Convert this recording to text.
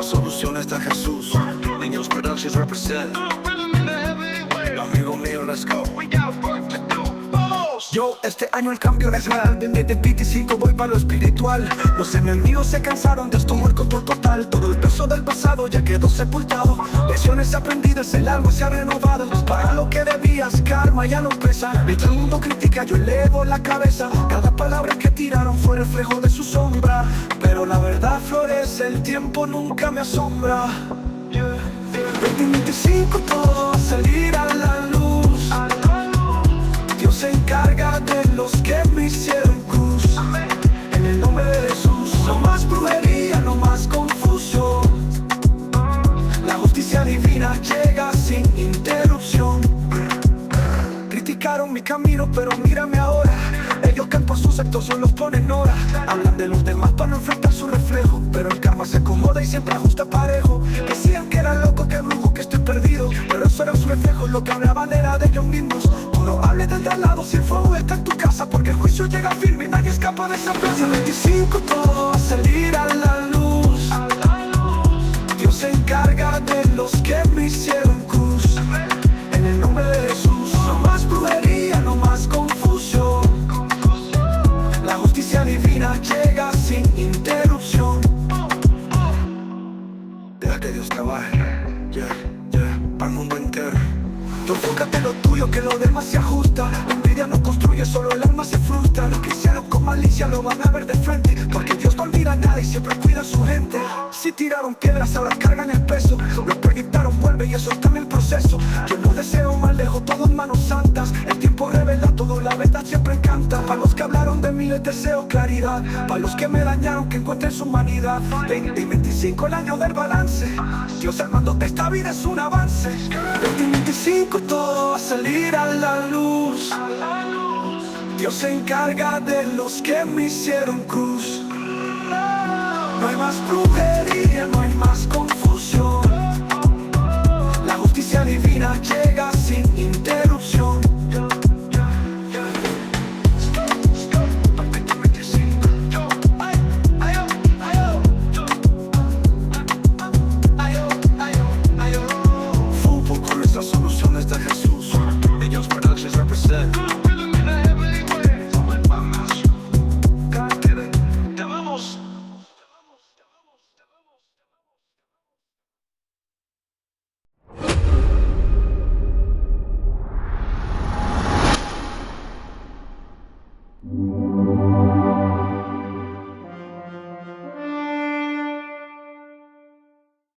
Soluciones de Jesús, Niños Productions represent. Amigo mío, let's go. Yo, este año el cambio es real. Desde 25 voy para lo espiritual. Los enemigos se cansaron, Dios tomó el control total. Todo el peso del pasado ya quedó sepultado. Lecciones aprendidas, el alma se ha renovado. Para lo que debías, karma ya no pesa. Mientras el mundo critica, yo elevo la cabeza. Cada palabra que tiraron fue reflejo de su sombra. Pero la verdad florece, el tiempo nunca me asombra. 2025 todo va a salir a la luz. Dios se encarga de los que me hicieron cruz. En el nombre de Jesús, no más brujería, no más confusión. La justicia divina llega sin interrupción. Criticaron mi camino, pero mírame ahora. Ellos que por sus actos solo los ponen hora. Hablan de los demás para no enfrentar su reflejo, pero el karma se acomoda y siempre ajusta parejo. Decían que era loco, que brujo, que estoy perdido, pero eso era su reflejo, lo que hablaban era de ellos mismos. Tú no hables del de al lado si el fuego está en tu casa, porque el juicio llega firme y nadie escapa de esa plaza. 25 todo va a salir a la luz. Dios se encarga de los que me hicieron cruz. En el nombre de Jesús, no más brujería, no más confusión. La justicia divina llega sin interrupción. Deja que Dios trabaje, para el mundo entero. Tú enfócate en lo tuyo, que lo demás se ajusta. La envidia no construye, solo el alma se frustra. Lo que hicieron con malicia lo van a ver de frente, porque Dios no olvida a nadie y siempre cuida a su gente. Si tiraron piedras, ahora cargan el peso. Lo proyectaron, vuelve y eso está en el proceso. Yo no deseo mal, dejo todo en manos santas. El tiempo revela todo, la verdad siempre encanta. Para los que hablaron de mí les deseo claridad. Para los que me dañaron, que encuentren su humanidad. 2025 el año del balance. Dios al mando de esta vida es un avance. 2025 todo va a salir a la luz. Dios se encarga de los que me hicieron cruz. No hay más brujería, no hay más confusión. La justicia divina llega sin